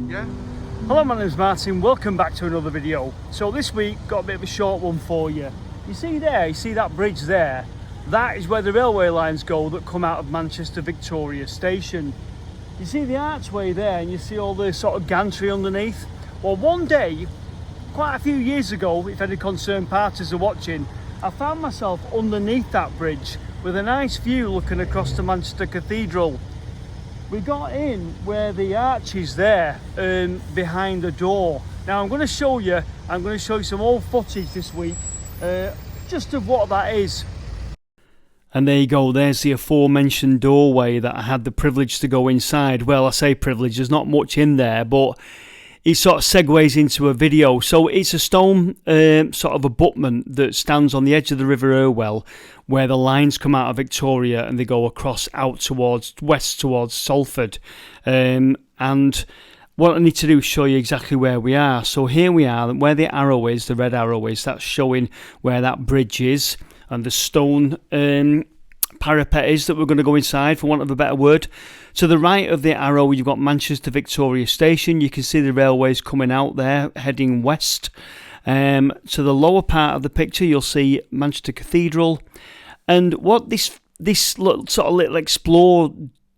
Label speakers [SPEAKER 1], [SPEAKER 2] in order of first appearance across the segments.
[SPEAKER 1] Yeah.
[SPEAKER 2] Hello, my name is Martin, welcome back to another video. So this week got a bit of a short one for you. You see there, you see that bridge there? That is where the railway lines go that come out of Manchester Victoria Station. You see the archway there and you see all the sort of gantry underneath? Well, one day, quite a few years ago, if any concerned parties are watching, I found myself underneath that bridge with a nice view looking across the Manchester Cathedral. We got in where the arch is there, behind the door. Now I'm going to show you some old footage this week, just of what that is. And there you go, there's the aforementioned doorway that I had the privilege to go inside. Well, I say privilege, there's not much in there, but it sort of segues into a video. So it's a stone sort of abutment that stands on the edge of the River Irwell, where the lines come out of Victoria and they go across out towards west towards Salford. And what I need to do is show you exactly where we are. So here we are, where the arrow is, the red arrow is, that's showing where that bridge is, and the stone parapet is that we're going to go inside, for want of a better word. To the right of the arrow, you've got Manchester Victoria Station. You can see the railways coming out there, heading west. To the lower part of the picture, you'll see Manchester Cathedral. And what this sort of little explore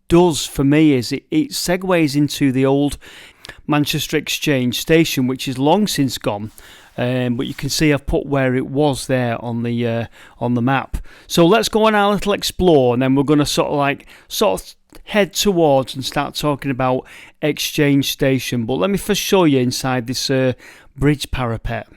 [SPEAKER 2] does for me is it segues into the old Manchester Exchange Station, which is long since gone. But you can see I've put where it was there on the map. So let's go on our little explore, and then we're going to sort of head towards and start talking about Exchange Station. But let me first show you inside this bridge parapet.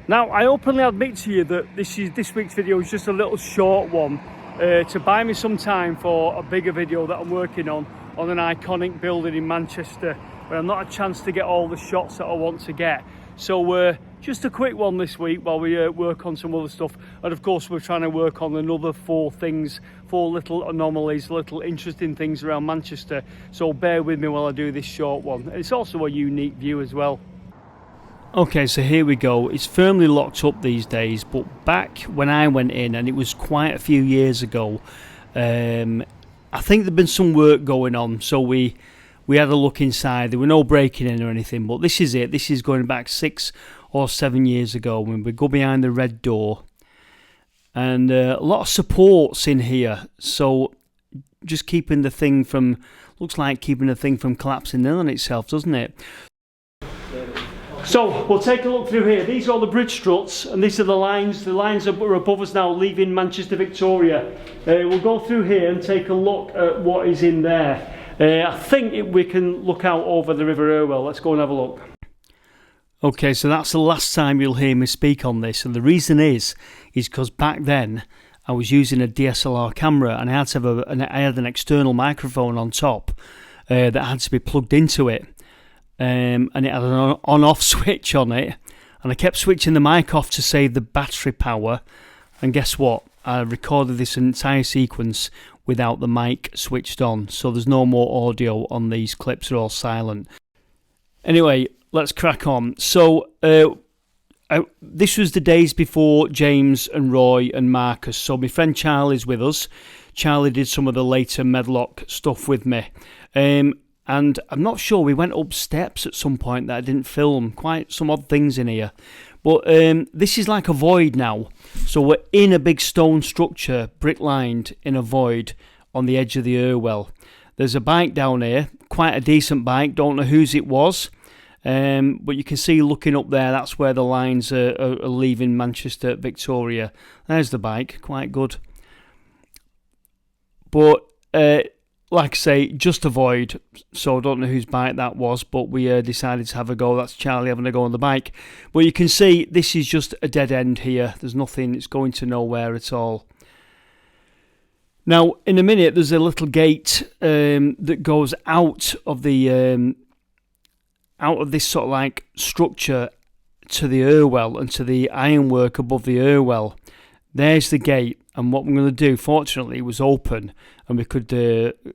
[SPEAKER 2] Now, I openly admit to you that this week's video is just a little short one to buy me some time for a bigger video that I'm working on an iconic building in Manchester, where I've not had a chance to get all the shots that I want to get. So just a quick one this week while we work on some other stuff. And of course we're trying to work on another four little anomalies, little interesting things around Manchester. So bear with me while I do this short one. It's also a unique view as well. Okay, so here we go. It's firmly locked up these days, but back when I went in, and it was quite a few years ago, I think there'd been some work going on, so we had a look inside. There were no breaking in or anything, but this is it. This is going back 6 or 7 years ago, when we go behind the red door. And a lot of supports in here, so just keeping the thing from, looks like keeping the thing from collapsing in on itself, doesn't it? So we'll take a look through here. These are all the bridge struts, and these are the lines. The lines are above us now, leaving Manchester Victoria. We'll go through here and take a look at what is in there. I think we can look out over the River Irwell. Let's go and have a look. Okay, so that's the last time you'll hear me speak on this, and the reason is because back then I was using a DSLR camera, and I had to have I had an external microphone on top that had to be plugged into it. And it had an on-off switch on it, and I kept switching the mic off to save the battery power, and guess what, I recorded this entire sequence without the mic switched on, so there's no more audio on these clips. They're all silent. Anyway, let's crack on. So this was the days before James and Roy and Marcus, so my friend Charlie's with us. Charlie did some of the later Medlock stuff with me. And I'm not sure, we went up steps at some point that I didn't film. Quite some odd things in here. But this is like a void now. So we're in a big stone structure, brick-lined, in a void on the edge of the Irwell. There's a bike down here, quite a decent bike. Don't know whose it was. But you can see looking up there, that's where the lines are leaving Manchester Victoria. There's the bike, quite good. But like I say, just a void, so I don't know whose bike that was, but we decided to have a go. That's Charlie having a go on the bike. But you can see this is just a dead end here. There's nothing, it's going to nowhere at all. Now, in a minute, there's a little gate that goes out of the out of this sort of like structure to the Irwell and to the ironwork above the Irwell. There's the gate, and what we're going to do, fortunately, was open, and we could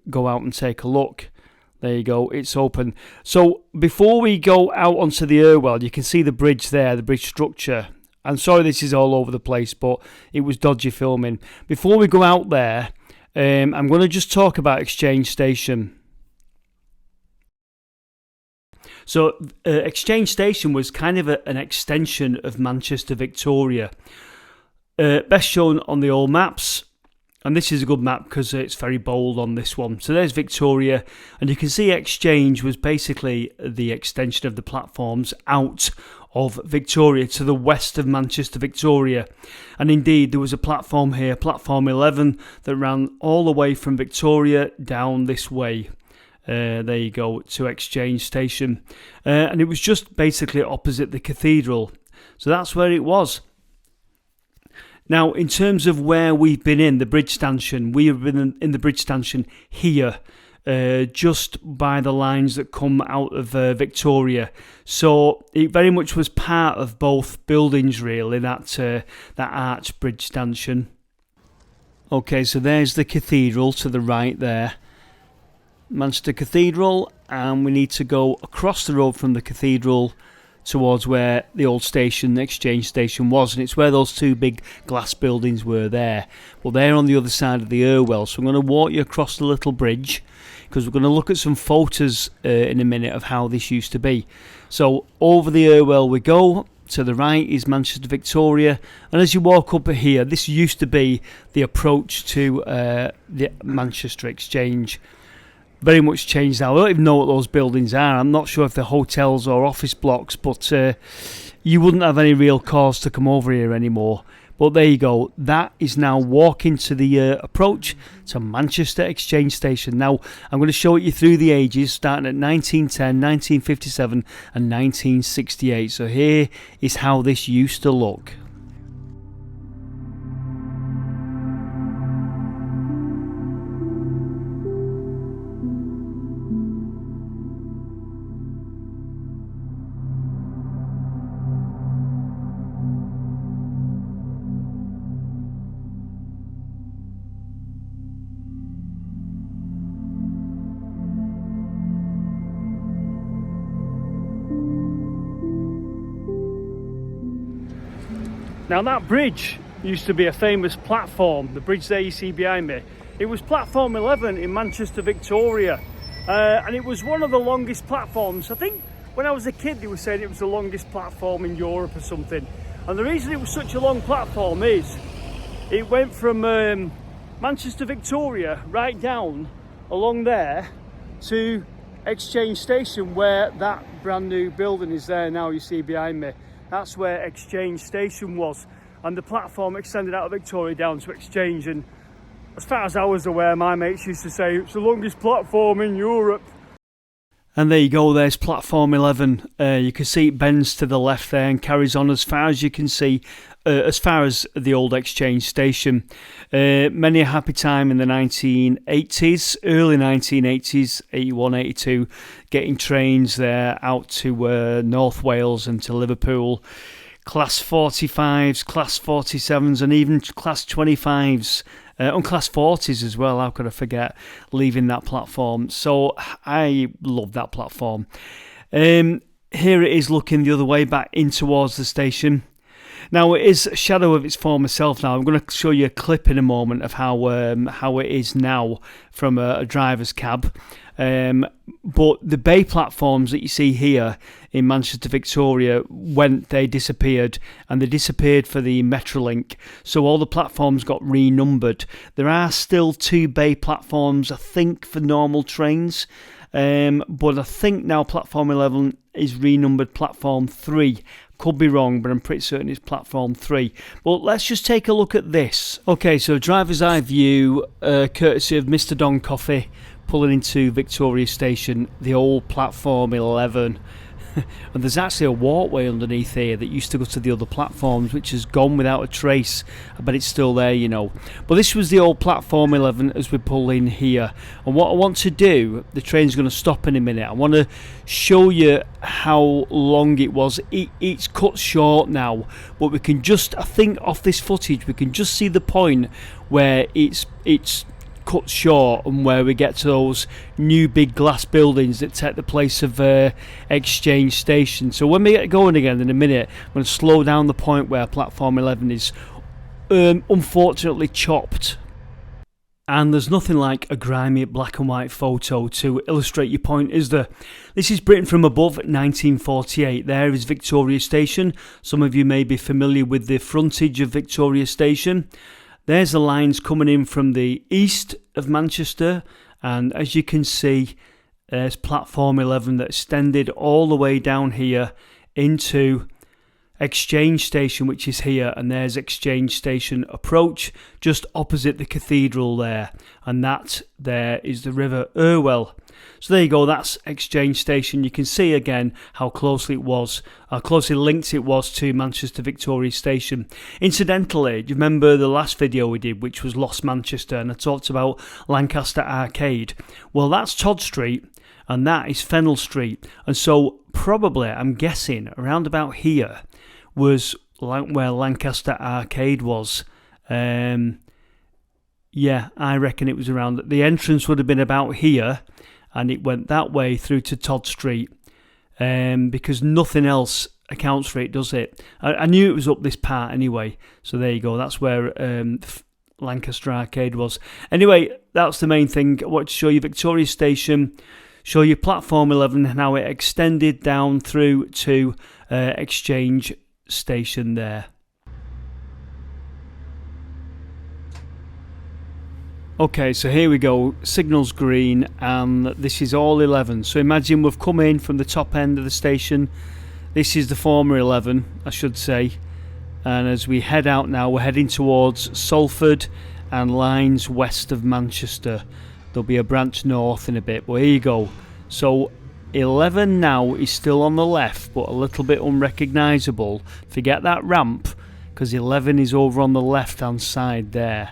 [SPEAKER 2] go out and take a look. There you go, it's open. So before we go out onto the Irwell, you can see the bridge there, the bridge structure. I'm sorry this is all over the place, but it was dodgy filming. Before we go out there, I'm going to just talk about Exchange Station. So Exchange Station was kind of an extension of Manchester Victoria. Best shown on the old maps. And this is a good map because it's very bold on this one. So there's Victoria, and you can see Exchange was basically the extension of the platforms out of Victoria to the west of Manchester Victoria. And indeed, there was a platform here, platform 11, that ran all the way from Victoria down this way. There you go, to Exchange Station. And it was just basically opposite the cathedral. So that's where it was. Now, in terms of where we've been in the bridge stanchion, we have been in the bridge stanchion here, just by the lines that come out of Victoria. So it very much was part of both buildings, really, that arch bridge stanchion. Okay, so there's the cathedral to the right there. Manchester Cathedral, and we need to go across the road from the cathedral towards where the old station, the Exchange Station, was, and it's where those two big glass buildings were there. Well, they're on the other side of the Irwell, so I'm going to walk you across the little bridge because we're going to look at some photos in a minute of how this used to be. So over the Irwell we go. To the right is Manchester Victoria, and as you walk up here, this used to be the approach to the Manchester Exchange. Very much changed now. I don't even know what those buildings are. I'm not sure if they're hotels or office blocks, but you wouldn't have any real cause to come over here anymore. But there you go. That is now walking to the approach to Manchester Exchange Station. Now, I'm going to show it you through the ages, starting at 1910, 1957 and 1968. So here is how this used to look. Now that bridge used to be a famous platform, the bridge there you see behind me. It was platform 11 in Manchester, Victoria, and it was one of the longest platforms. I think when I was a kid they were saying it was the longest platform in Europe or something. And the reason it was such a long platform is it went from Manchester, Victoria right down along there to Exchange Station, where that brand new building is there now you see behind me. That's where Exchange Station was, and the platform extended out of Victoria down to Exchange. And as far as I was aware, my mates used to say it's the longest platform in Europe. And there you go, there's platform 11. You can see it bends to the left there and carries on as far as you can see, as far as the old Exchange Station. Many a happy time in the 1980s, early 1980s, 81, 82, getting trains there out to North Wales and to Liverpool. Class 45s, Class 47s and even Class 25s. On Class 40s as well, how could I forget leaving that platform. So I love that platform. Here it is looking the other way back in towards the station. Now it is a shadow of its former self now. I'm going to show you a clip in a moment of how it is now from a driver's cab. But the bay platforms that you see here in Manchester, Victoria, they disappeared, and they disappeared for the Metrolink. So all the platforms got renumbered. There are still 2 bay platforms, I think, for normal trains. But I think now platform 11 is renumbered platform 3. Could be wrong, but I'm pretty certain it's platform 3. But let's just take a look at this. Okay, so driver's eye view, courtesy of Mr. Don Coffee, pulling into Victoria Station, the old platform 11. And there's actually a walkway underneath here that used to go to the other platforms, which has gone without a trace. I bet it's still there, you know. But this was the old platform 11 as we pull in here. And what I want to do, the train's going to stop in a minute. I want to show you how long it was. It's cut short now, but we can just, I think off this footage, we can just see the point where it's cut short and where we get to those new big glass buildings that take the place of Exchange Station. So when we get going again in a minute, I'm going to slow down the point where platform 11 is unfortunately chopped. And there's nothing like a grimy black and white photo to illustrate your point, is there? This is Britain from above, 1948. There is Victoria Station. Some of you may be familiar with the frontage of Victoria Station. There's the lines coming in from the east of Manchester, and as you can see, there's platform 11 that extended all the way down here into Exchange Station, which is here, and there's Exchange Station approach just opposite the cathedral there, and that there is the River Irwell. So there you go, that's Exchange Station. You can see again how closely linked it was to Manchester Victoria Station. Incidentally, do you remember the last video we did, which was Lost Manchester, and I talked about Lancaster Arcade? Well, that's Todd Street, and that is Fennell Street, and so probably, I'm guessing, around about here was where Lancaster Arcade was. Yeah, I reckon it was around. The entrance would have been about here, and it went that way through to Todd Street, because nothing else accounts for it, does it? I knew it was up this part anyway, so there you go. That's where Lancaster Arcade was. Anyway, that's the main thing. I wanted to show you Victoria Station, show you platform 11 and how it extended down through to Exchange Station there. Okay, so here we go, signal's green, and this is all 11. So imagine we've come in from the top end of the station. This is the former 11, I should say, and as we head out now, we're heading towards Salford and lines west of Manchester. There'll be a branch north in a bit, but here you go. So 11 now is still on the left, but a little bit unrecognisable. Forget that ramp, because 11 is over on the left hand side there,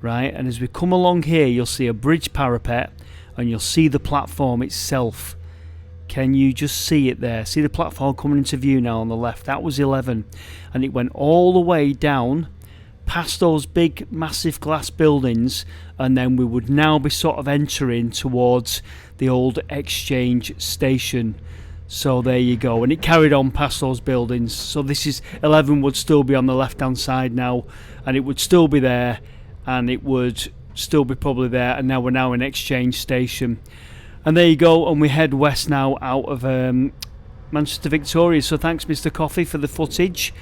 [SPEAKER 2] right? And as we come along here, you'll see a bridge parapet, and you'll see the platform itself. Can you just see it there? See the platform coming into view now on the left? That was 11, and it went all the way down past those big massive glass buildings, and then we would now be sort of entering towards the old Exchange Station. So there you go, and it carried on past those buildings. So this is 11 would still be on the left hand side now, and it would still be there, and it would still be probably there, and now we're now in Exchange Station. And there you go, and we head west now out of Manchester Victoria. So thanks Mr. Coffee for the footage.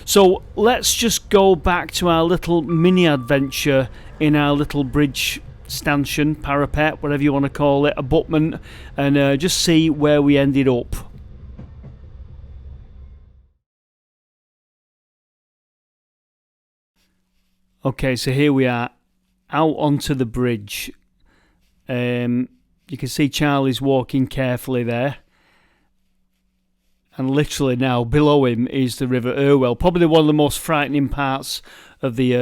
[SPEAKER 2] So let's just go back to our little mini adventure in our little bridge stanchion, parapet, whatever you want to call it, abutment, and just see where we ended up. Okay, so here we are out onto the bridge. You can see Charlie's walking carefully there. And literally now below him is the River Irwell, probably one of the most frightening parts of the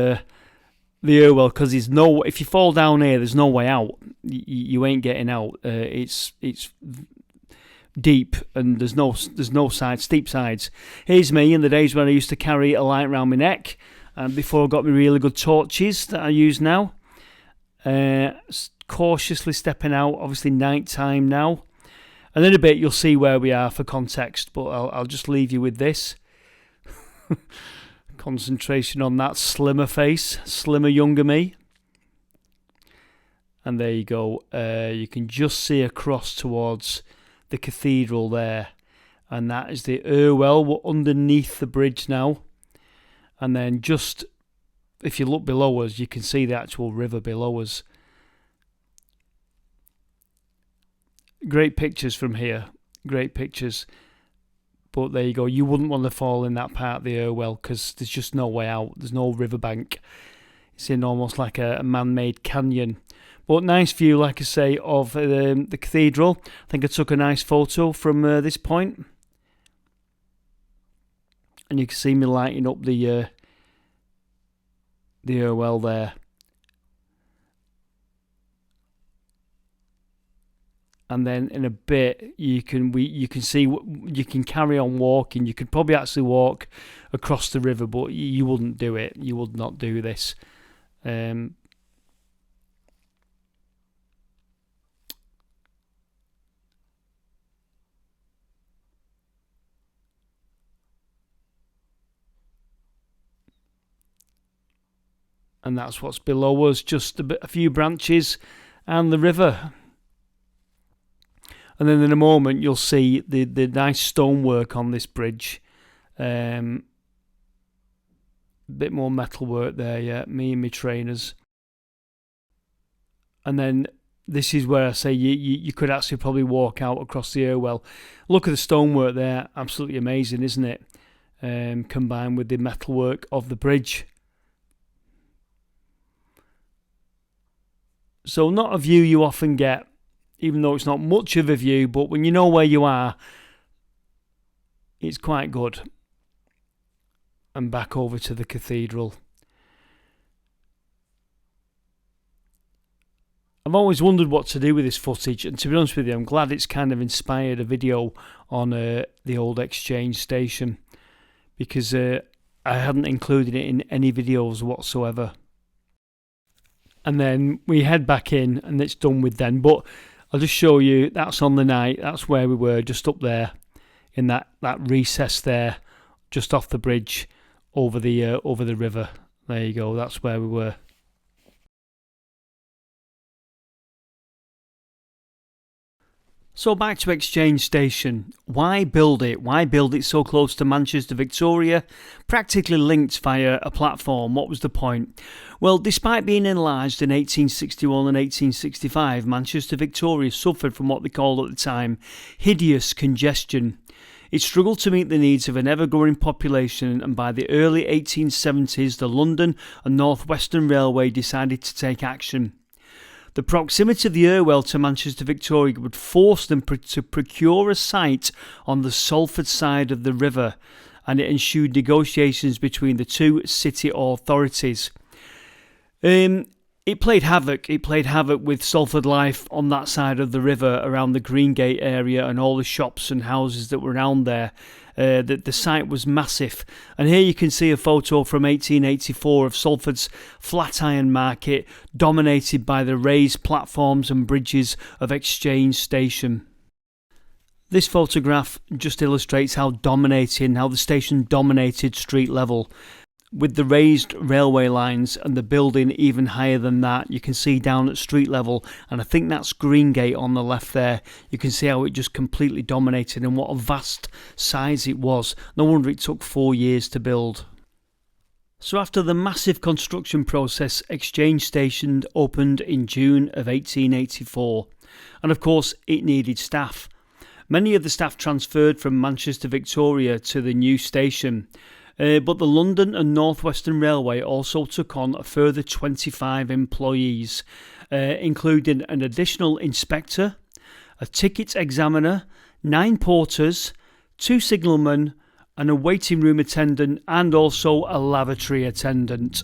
[SPEAKER 2] Irwell, because there's no, if you fall down here, there's no way out. You ain't getting out. It's deep, and there's no sides, steep sides. Here's me in the days when I used to carry a light round my neck, and before I got me really good torches that I use now. Cautiously stepping out, obviously night time now. And in a bit you'll see where we are for context, but I'll just leave you with this. Concentration on that slimmer face, slimmer younger me. And there you go. You can just see across towards the cathedral there. And that is the Irwell. We're underneath the bridge now. And then just, if you look below us, you can see the actual river below us. Great pictures from here, great pictures. But there you go, you wouldn't want to fall in that part of the Irwell because there's just no way out. There's no riverbank. It's in almost like a man-made canyon. But nice view, like I say, of the cathedral. I think I took a nice photo from this point. And you can see me lighting up the Irwell there. And then in a bit you can see, you can carry on walking. You could probably actually walk across the river, but you wouldn't do it. You would not do this. And that's what's below us, just a few branches and the river. And then in a moment you'll see the nice stonework on this bridge. Bit more metalwork there, yeah, me and my trainers. And then this is where I say you could actually probably walk out across the Irwell. Look at the stonework there, absolutely amazing, isn't it? Combined with the metalwork of the bridge. So not a view you often get, even though it's not much of a view, but when you know where you are, it's quite good. And back over to the cathedral. I've always wondered what to do with this footage, and to be honest with you, I'm glad it's kind of inspired a video on the old exchange station, because I hadn't included it in any videos whatsoever. And then we head back in, and it's done with then. But I'll just show you, that's on the night, that's where we were, just up there, in that recess there, just off the bridge, over the river. There you go, that's where we were. So back to Exchange Station. Why build it? Why build it so close to Manchester, Victoria? Practically linked via a platform. What was the point? Well, despite being enlarged in 1861 and 1865, Manchester, Victoria suffered from what they called at the time hideous congestion. It struggled to meet the needs of an ever-growing population, and by the early 1870s, the London and North Western Railway decided to take action. The proximity of the Irwell to Manchester, Victoria would force them to procure a site on the Salford side of the river, and it ensued negotiations between the two city authorities. It played havoc. It played havoc with Salford life on that side of the river, around the Greengate area and all the shops and houses that were around there. The site was massive, and here you can see a photo from 1884 of Salford's Flatiron Market, dominated by the raised platforms and bridges of Exchange Station. This photograph just illustrates how the station dominated street level, with the raised railway lines and the building even higher than that. You can see down at street level, and I think that's Greengate on the left there. You can see how it just completely dominated and what a vast size it was. No wonder it took 4 years to build. So after the massive construction process, Exchange Station opened in June of 1884, and of course it needed staff. Many of the staff transferred from Manchester, Victoria to the new station. But the London and North Western Railway also took on a further 25 employees, including an additional inspector, a ticket examiner, 9 porters, 2 signalmen, and a waiting room attendant, and also a lavatory attendant.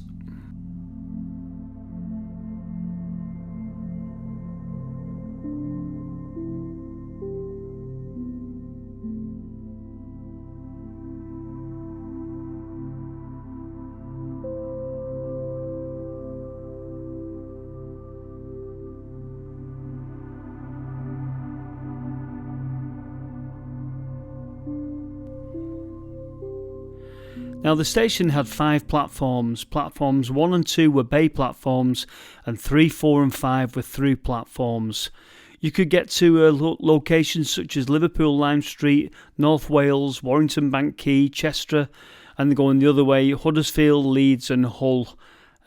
[SPEAKER 2] Now the station had 5 platforms. Platforms 1 and 2 were bay platforms, and 3, 4 and 5 were through platforms. You could get to locations such as Liverpool Lime Street, North Wales, Warrington Bank Quay, Chester, and going the other way, Huddersfield, Leeds and Hull.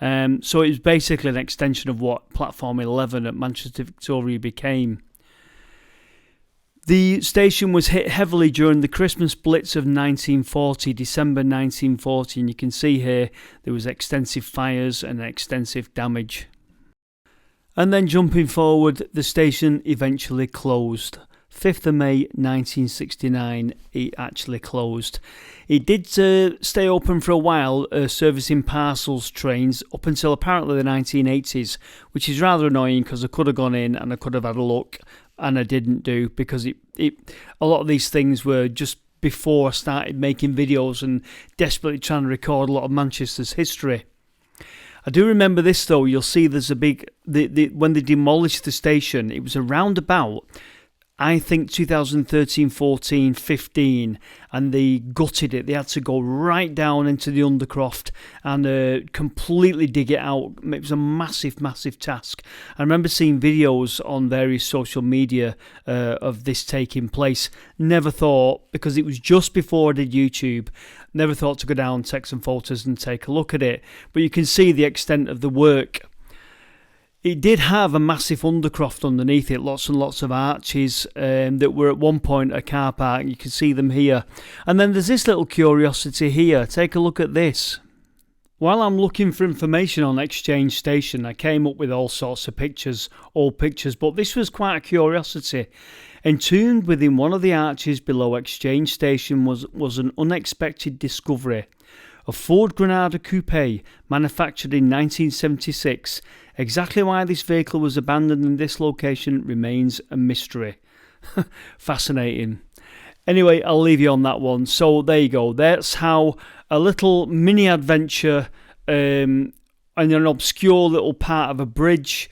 [SPEAKER 2] So it was basically an extension of what Platform 11 at Manchester Victoria became. The station was hit heavily during the Christmas blitz of 1940, December 1940, and you can see here there was extensive fires and extensive damage. And then jumping forward, the station eventually closed. 5th of May 1969, it actually closed. It did stay open for a while, servicing parcels trains up until apparently the 1980s, which is rather annoying because I could have gone in and I could have had a look, and I didn't do, because a lot of these things were just before I started making videos and desperately trying to record a lot of Manchester's history. I do remember this though. You'll see there's a big, when they demolished the station, it was around about, I think 2013, 14, 15, and they gutted it. They had to go right down into the undercroft and completely dig it out. It was a massive, massive task. I remember seeing videos on various social media of this taking place. Never thought, because it was just before I did YouTube, never thought to go down, take some photos and take a look at it. But you can see the extent of the work. It did have a massive undercroft underneath it, lots and lots of arches that were at one point a car park. You can see them here. And then there's this little curiosity here. Take a look at this. While I'm looking for information on Exchange Station, I came up with all sorts of pictures, old pictures, but this was quite a curiosity. Entombed within one of the arches below Exchange Station was an unexpected discovery. A Ford Granada Coupe manufactured in 1976. Exactly why this vehicle was abandoned in this location remains a mystery. Fascinating. Anyway, I'll leave you on that one. So there you go. That's how a little mini adventure in an obscure little part of a bridge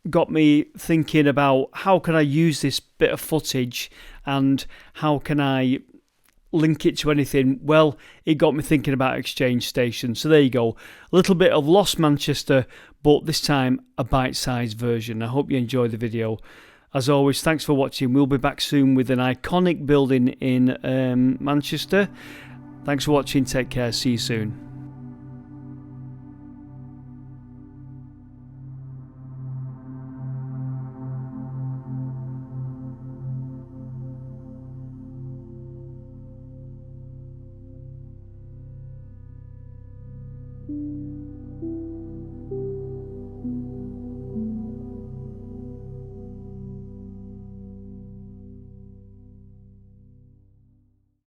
[SPEAKER 2] got me thinking about how can I use this bit of footage and how can I link it to anything. Well, it got me thinking about Exchange Station. So there you go. A little bit of Lost Manchester, but this time a bite-sized version. I hope you enjoyed the video. As always, thanks for watching. We'll be back soon with an iconic building in Manchester. Thanks for watching. Take care. See you soon.